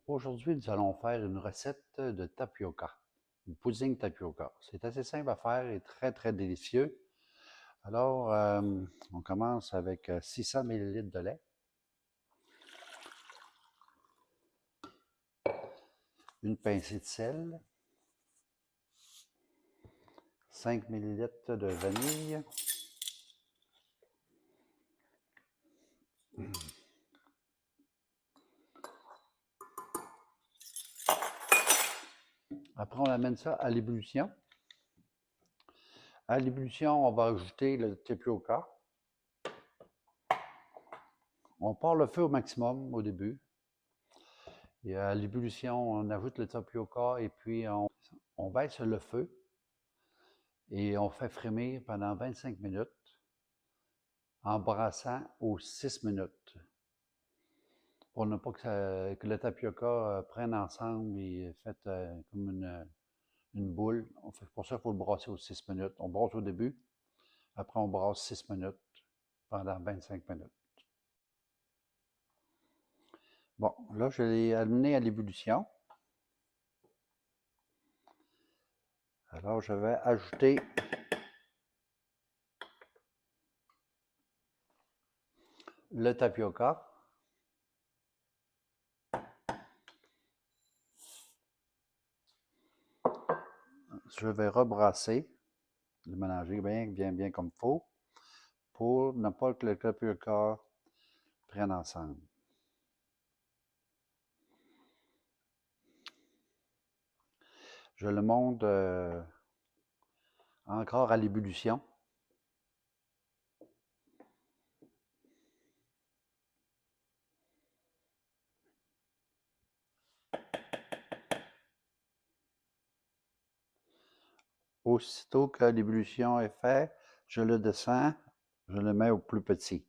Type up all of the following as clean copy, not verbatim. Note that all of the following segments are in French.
Aujourd'hui, nous allons faire une recette de tapioca, une pudding tapioca. C'est assez simple à faire et très, très délicieux. Alors, on commence avec 600 ml de lait, une pincée de sel, 5 ml de vanille, après on amène ça à l'ébullition. À l'ébullition, on va ajouter le tapioca. On part le feu au maximum au début. Et à l'ébullition, on ajoute le tapioca et puis on baisse le feu et on fait frémir pendant 25 minutes en brassant aux 6 minutes pour ne pas que le tapioca prenne ensemble et fasse comme une boule. Pour ça, il faut le brasser aux 6 minutes. On brasse au début, après on brasse 6 minutes pendant 25 minutes. Bon, là, je l'ai amené à l'ébullition. Alors, je vais ajouter le tapioca. Je vais rebrasser, le mélanger bien comme il faut, pour ne pas que le tapioca prenne ensemble. Je le monte encore à l'ébullition. Aussitôt que l'ébullition est faite, je le descends, je le mets au plus petit.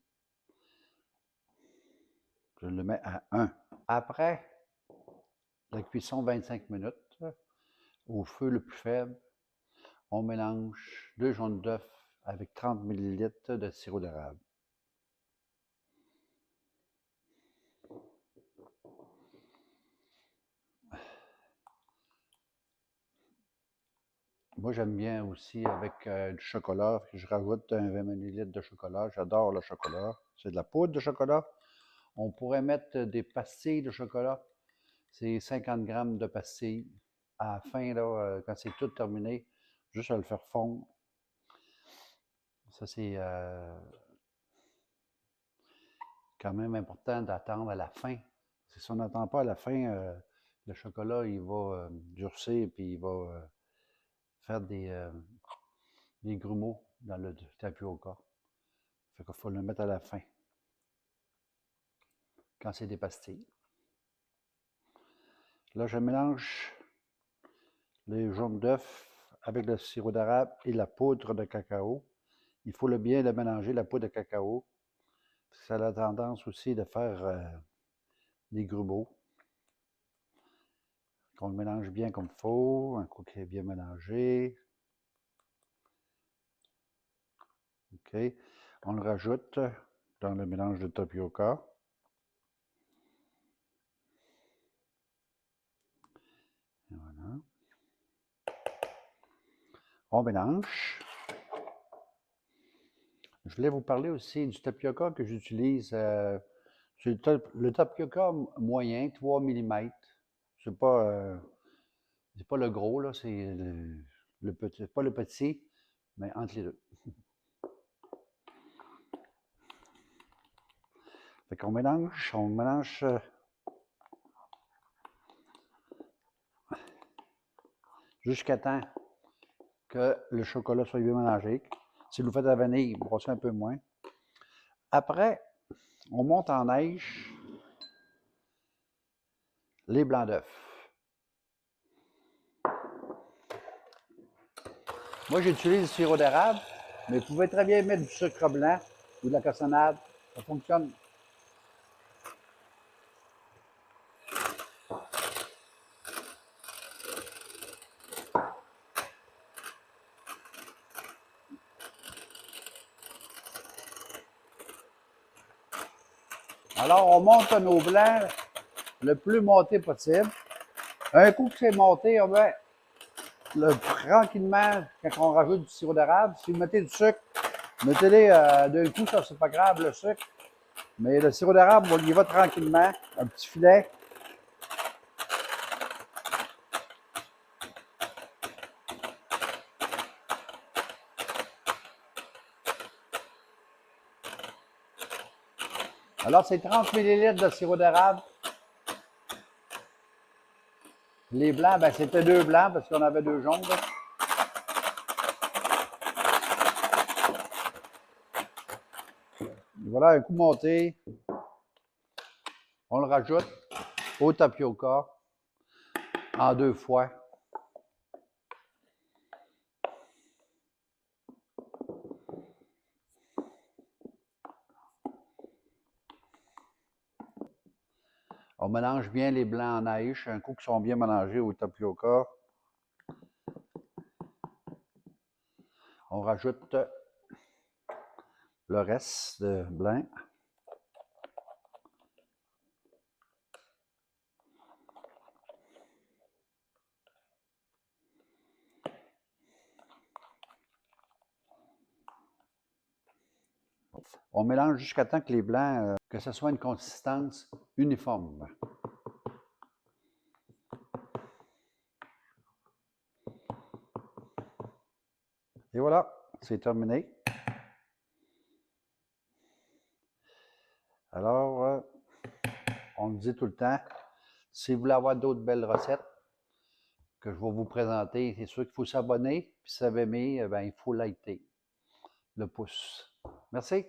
Je le mets à 1. Après la cuisson 25 minutes, au feu le plus faible, on mélange 2 jaunes d'œufs avec 30 ml de sirop d'érable. Moi, j'aime bien aussi avec du chocolat. Je rajoute un 20 ml de chocolat. J'adore le chocolat. C'est de la poudre de chocolat. On pourrait mettre des pastilles de chocolat. C'est 50 grammes de pastilles. À la fin, là, quand c'est tout terminé, juste à le faire fondre. Ça, c'est quand même important d'attendre à la fin. Si on n'attend pas à la fin, le chocolat, il va durcir et puis il va faire des grumeaux dans le tapioca. Fait qu'il faut le mettre à la fin, quand c'est des pastilles. Là, je mélange les jaunes d'œufs avec le sirop d'érable et la poudre de cacao. Il faut bien le mélanger, la poudre de cacao. Ça a la tendance aussi de faire des grumeaux. Qu'on le mélange bien comme il faut, un coup qui est bien mélangé. OK. On le rajoute dans le mélange de tapioca. Et voilà. On mélange. Je voulais vous parler aussi du tapioca que j'utilise. C'est le tapioca moyen, 3 mm. C'est pas le gros, là, c'est le petit, pas le petit, mais entre les deux. Fait qu'on mélange, jusqu'à temps que le chocolat soit bien mélangé. Si vous faites de la vanille, brossez un peu moins. Après, on monte en neige les blancs d'œufs. Moi, j'utilise du sirop d'érable, mais vous pouvez très bien mettre du sucre blanc ou de la cassonade. Ça fonctionne. Alors, on monte nos blancs le plus monté possible. Un coup que c'est monté, on met tranquillement, quand on rajoute du sirop d'érable, si vous mettez du sucre, mettez-les d'un coup, ça c'est pas grave, le sucre. Mais le sirop d'érable, on y va tranquillement, un petit filet. Alors, c'est 30 ml de sirop d'érable. Les blancs, ben c'était 2 blancs parce qu'on avait 2 jaunes. Là. Voilà, un coup monté. On le rajoute au tapioca en 2 fois. On mélange bien les blancs en neige. Un coup qu'ils sont bien mélangés au tapioca. On rajoute le reste de blanc. On mélange jusqu'à temps que les blancs, que ce soit une consistance uniforme. Et voilà, c'est terminé. Alors, on le dit tout le temps, si vous voulez avoir d'autres belles recettes que je vais vous présenter, c'est sûr qu'il faut s'abonner. Puis si vous avez aimé, ben, il faut liker le pouce. Merci.